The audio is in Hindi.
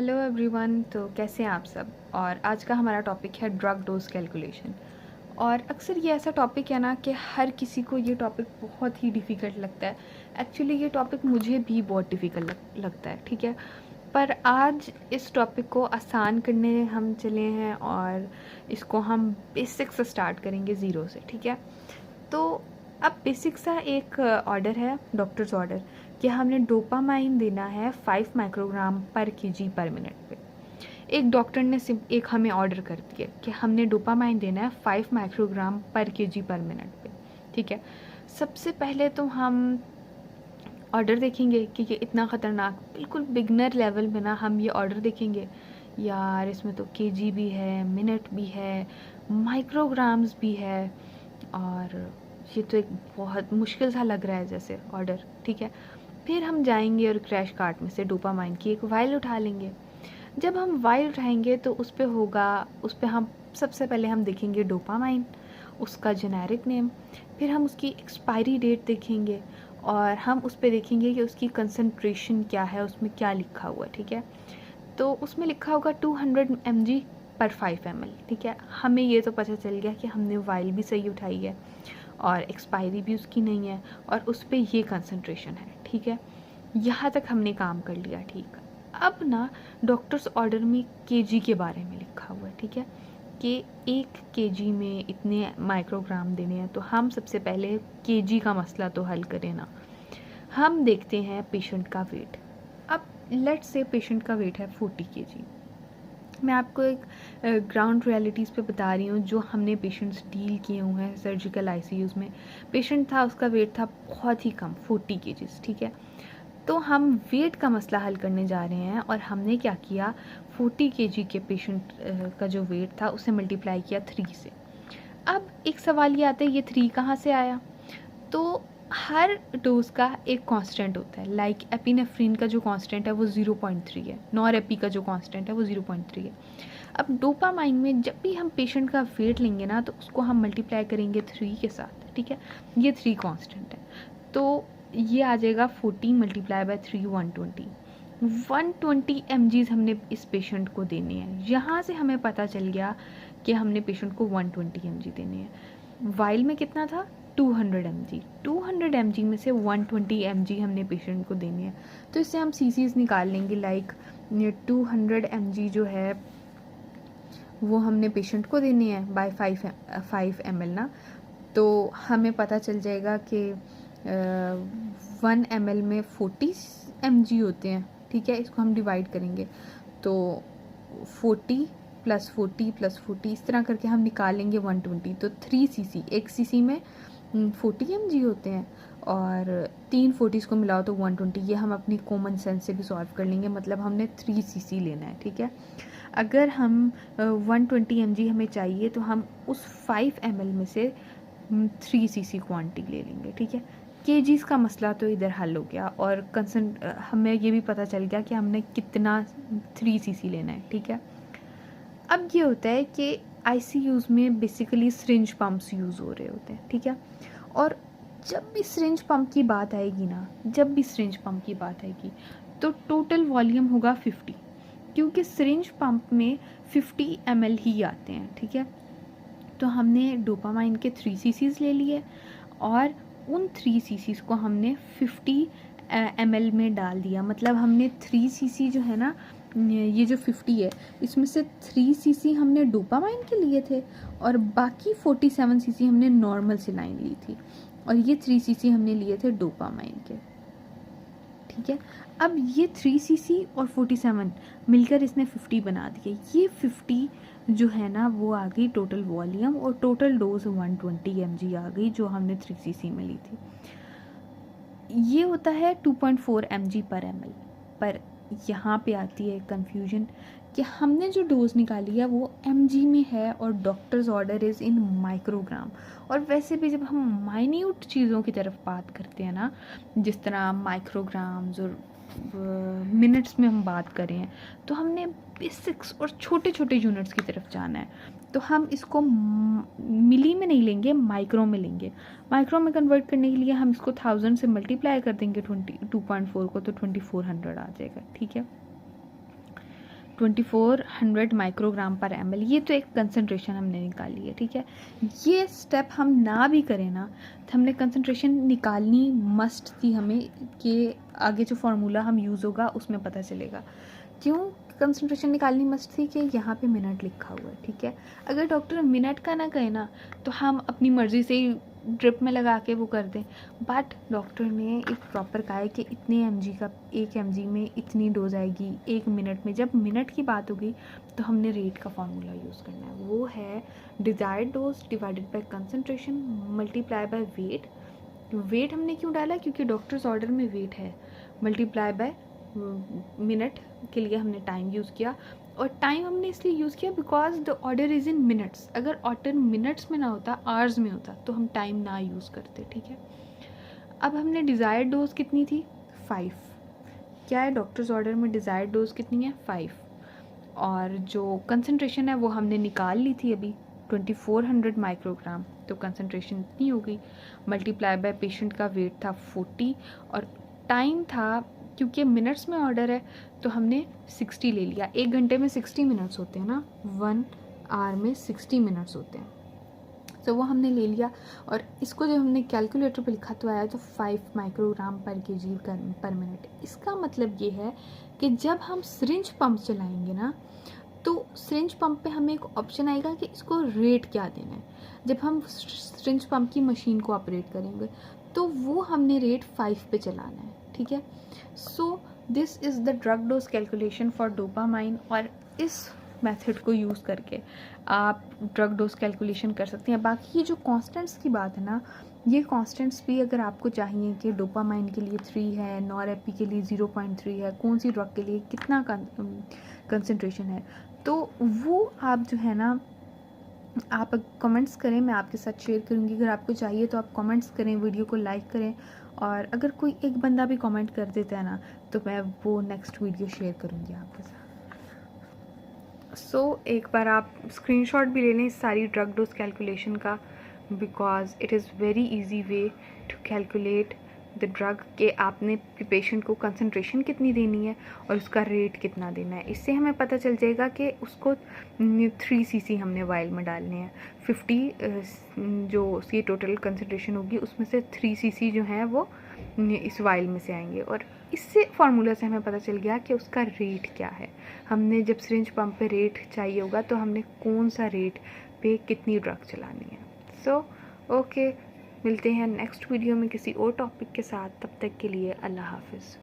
Hello everyone. तो कैसे हैं आप सब। और आज का हमारा टॉपिक है ड्रग डोज कैलकुलेशन। और अक्सर ये ऐसा टॉपिक है ना कि हर किसी को ये टॉपिक बहुत ही डिफ़िकल्ट लगता है। एक्चुअली ये टॉपिक मुझे भी बहुत डिफ़िकल्ट लगता है, ठीक है। पर आज इस टॉपिक को आसान करने हम चले हैं और इसको हम बेसिक से स्टार्ट करेंगे ज़ीरो से, ठीक है। तो अब बेसिक सा एक ऑर्डर है, डॉक्टर्स ऑर्डर, कि हमने डोपामाइन देना है 5 माइक्रोग्राम पर केजी पर मिनट पे। एक डॉक्टर ने एक हमें ऑर्डर कर दिया कि हमने डोपामाइन देना है 5 माइक्रोग्राम पर केजी पर मिनट पे, ठीक है। सबसे पहले तो हम ऑर्डर देखेंगे कि ये इतना ख़तरनाक, बिल्कुल बिगनर लेवल में ना हम ये ऑर्डर देखेंगे, यार इसमें तो केजी भी है, मिनट भी है, माइक्रोग्राम्स भी है, और ये तो एक बहुत मुश्किल सा लग रहा है जैसे ऑर्डर, ठीक है। फिर हम जाएंगे और क्रैश कार्ट में से डोपामाइन की एक वाइल उठा लेंगे। जब हम वाइल उठाएंगे तो उस पर होगा, उस पर हम सबसे पहले हम देखेंगे डोपामाइन, उसका जेनेरिक नेम। फिर हम उसकी एक्सपायरी डेट देखेंगे और हम उस पर देखेंगे कि उसकी कंसंट्रेशन क्या है, उसमें क्या लिखा हुआ है, ठीक है। तो उसमें लिखा होगा 200 mg पर 5 ml, ठीक है। हमें ये तो पता चल गया कि हमने वाइल भी सही उठाई है और एक्सपायरी भी उसकी नहीं है और उस पर ये कंसंट्रेशन है, ठीक है। यहाँ तक हमने काम कर लिया, ठीक। अब ना डॉक्टर्स ऑर्डर में केजी के बारे में लिखा हुआ है, ठीक है, कि 1 केजी में इतने माइक्रोग्राम देने हैं। तो हम सबसे पहले केजी का मसला तो हल करें ना। हम देखते हैं पेशेंट का वेट। अब लेट्स से पेशेंट का वेट है 40 केजी। मैं आपको एक ग्राउंड रियलिटीज़ पे बता रही हूँ जो हमने पेशेंट्स डील किए हुए हैं सर्जिकल आईसीयूज़ में। पेशेंट था, उसका वेट था बहुत ही कम, 40 केजीज़, ठीक है। तो हम वेट का मसला हल करने जा रहे हैं और हमने क्या किया, 40 केजी के पेशेंट का जो वेट था उसे मल्टीप्लाई किया 3 से। अब एक सवाल ये आता है, ये 3 कहाँ से आया। तो हर डोज का एक कांस्टेंट होता है। लाइक एपिनेफ्रिन का जो कांस्टेंट है वो 0.3 है, नॉरएपी का जो कांस्टेंट है वो 0.3 है। अब डोपामाइन में जब भी हम पेशेंट का वेट लेंगे ना तो उसको हम मल्टीप्लाई करेंगे 3 के साथ, ठीक है। ये 3 कांस्टेंट है, तो ये आ जाएगा 40 मल्टीप्लाई बाय 3, 120 mg हमने इस पेशेंट को देने हैं। यहाँ से हमें पता चल गया कि हमने पेशेंट को 120 mg देने हैं। वाइल में कितना था, 200 mg। 200 mg में से 120 mg हमने पेशेंट को देने हैं। तो इससे हम सीसीज निकाल लेंगे। लाइक 200 mg जो है वो हमने पेशेंट को देने हैं बाय 5 ml ना। तो हमें पता चल जाएगा कि 1 ml में 40 mg होते हैं, ठीक है। इसको हम डिवाइड करेंगे तो 40 + 40 + 40 इस तरह करके हम निकाल लेंगे 120। तो 3 cc, 1 cc में 40 mg होते हैं और 3 40 को मिलाओ तो 120। ये हम अपनी कॉमन सेंस से भी सॉल्व कर लेंगे, मतलब हमने 3 cc लेना है, ठीक है। अगर हम 120 mg हमें चाहिए तो हम उस 5 ml में से 3 cc क्वांटिटी ले लेंगे, ठीक है। केजीज़ का मसला तो इधर हल हो गया और हमें ये भी पता चल गया कि हमने कितना 3 cc लेना है, ठीक है। अब ये होता है कि आईसीयूज़ में बेसिकली सिरिंज पंप्स यूज़ हो रहे होते हैं, ठीक है। और जब भी सिरिंज पंप की बात आएगी ना, जब भी सिरिंज पंप की बात आएगी तो टोटल वॉल्यूम होगा 50, क्योंकि सिरिंज पंप में 50 ml ही आते हैं, ठीक है। तो हमने डोपामाइन के 3 सीसीज ले लिए और उन 3 सीसीज को हमने 50 ml में डाल दिया। मतलब हमने 3 सीसी जो है ना, ये जो 50 है इसमें से 3 सीसी हमने डोपामाइन के लिए थे और बाकी 47 सीसी हमने नॉर्मल सेलाइन ली थी और ये 3 सीसी हमने लिए थे डोपामाइन के, ठीक है। अब ये 3 सीसी और 47 मिलकर इसने 50 बना दिए। ये 50 जो है ना वो आ गई टोटल वॉल्यूम और टोटल डोज 120 mg आ गई जो हमने 3 सीसी में ली थी। ये होता है 2.4 mg पर ml। पर यहाँ पे आती है कंफ्यूजन कि हमने जो डोज निकाली है वो mg में है और doctors order is in microgram. और वैसे भी जब हम माइन्यूट चीज़ों की तरफ बात करते हैं ना, जिस तरह माइक्रोग्राम्स और मिनट्स में हम बात करें, तो हमने बेसिक्स और छोटे छोटे यूनिट्स की तरफ जाना है। तो हम इसको मिली में नहीं लेंगे, माइक्रो में लेंगे। माइक्रो में कन्वर्ट करने के लिए हम इसको 1000 से मल्टीप्लाई कर देंगे 2.4 को, तो 2400 आ जाएगा, ठीक है। 2400 माइक्रोग्राम पर ml, ये तो एक कंसनट्रेशन हमने निकाली है, ठीक है। ये स्टेप हम ना भी करें ना, तो हमने कंसनट्रेशन निकालनी मस्ट थी हमें, कि आगे जो फार्मूला हम यूज़ होगा उसमें पता चलेगा। क्यों कंसंट्रेशन निकालनी मस्ट थी? कि यहाँ पे मिनट लिखा हुआ है, ठीक है। अगर डॉक्टर मिनट का ना कहे ना, तो हम अपनी मर्ज़ी से ही ड्रिप में लगा के वो कर दें, बट डॉक्टर ने एक प्रॉपर कहा है कि इतने mg का, 1 mg में इतनी डोज आएगी 1 मिनट में। जब मिनट की बात होगी तो हमने रेट का फार्मूला यूज़ करना है, वो है desired dose divided by concentration multiply by weight. Weight हमने क्यों डाला? क्योंकि डॉक्टर्स ऑर्डर में वेट है, मल्टीप्लाई बाय मिनट के लिए हमने टाइम यूज़ किया। और टाइम हमने इसलिए यूज़ किया because the order is in minutes. अगर ऑर्डर मिनट्स में ना होता, आवर्स में होता, तो हम टाइम ना यूज़ करते, ठीक है। अब हमने डिज़ायर्ड डोज कितनी थी? 5। क्या है डॉक्टर्स ऑर्डर में? डिज़ायर्ड डोज कितनी है? 5। और जो कंसंट्रेशन है वो हमने निकाल ली थी अभी, 2400 माइक्रोग्राम, तो कंसंट्रेशन इतनी हो गई। मल्टीप्लाई बाय पेशेंट का वेट था 40, और टाइम था, क्योंकि मिनट्स में ऑर्डर है तो हमने 60 ले लिया। 1 घंटे में 60 मिनट्स होते हैं ना, 1 आवर में 60 मिनट्स होते हैं, तो वो हमने ले लिया। और इसको जब हमने कैलकुलेटर पे लिखा तो आया तो 5 माइक्रोग्राम पर केजी पर मिनट। इसका मतलब ये है कि जब हम सिरिंज पंप चलाएंगे ना, तो सिरिंज पंप पे हमें एक ऑप्शन आएगा कि इसको रेट क्या देना है। जब हम सिरिंज पंप की मशीन को ऑपरेट करेंगे तो वो हमने रेट 5 पे चलाना है, ठीक है। So this is the drug dose calculation for dopamine. और इस मेथड को यूज़ करके आप ड्रग डोज कैलकुलेशन कर सकते हैं। बाकी ये जो कांस्टेंट्स की बात है ना, ये कांस्टेंट्स भी अगर आपको चाहिए कि डोपामाइन के लिए 3 है, नॉरएपी के लिए 0.3 है, कौन सी ड्रग के लिए कितना कंसंट्रेशन है, तो वो आप जो है ना, आप कमेंट्स करें, मैं आपके साथ शेयर करूँगी। अगर आपको चाहिए तो आप कमेंट्स करें, वीडियो को लाइक करें, और अगर कोई एक बंदा भी कमेंट कर देता है ना, तो मैं वो नेक्स्ट वीडियो शेयर करूँगी आपके साथ। एक बार आप स्क्रीनशॉट भी ले लें इस सारी ड्रग डोज कैलकुलेशन का, because it is very easy way to calculate the drug, के आपने पेशेंट को कंसंट्रेशन कितनी देनी है और उसका रेट कितना देना है। इससे हमें पता चल जाएगा कि उसको 3 cc हमने वाइल में डालने हैं। 50 जो उसकी टोटल कंसंट्रेशन होगी उसमें से 3 cc जो है वो इस वाइल में से आएंगे। और इससे फार्मूला से हमें पता चल गया कि उसका रेट क्या है। हमने जब सिरिंज पंप पे रेट चाहिए होगा तो हमने कौन सा रेट पे कितनी ड्रग चलानी है। ओके, मिलते हैं नेक्स्ट वीडियो में किसी और टॉपिक के साथ। तब तक के लिए अल्लाह हाफिज़।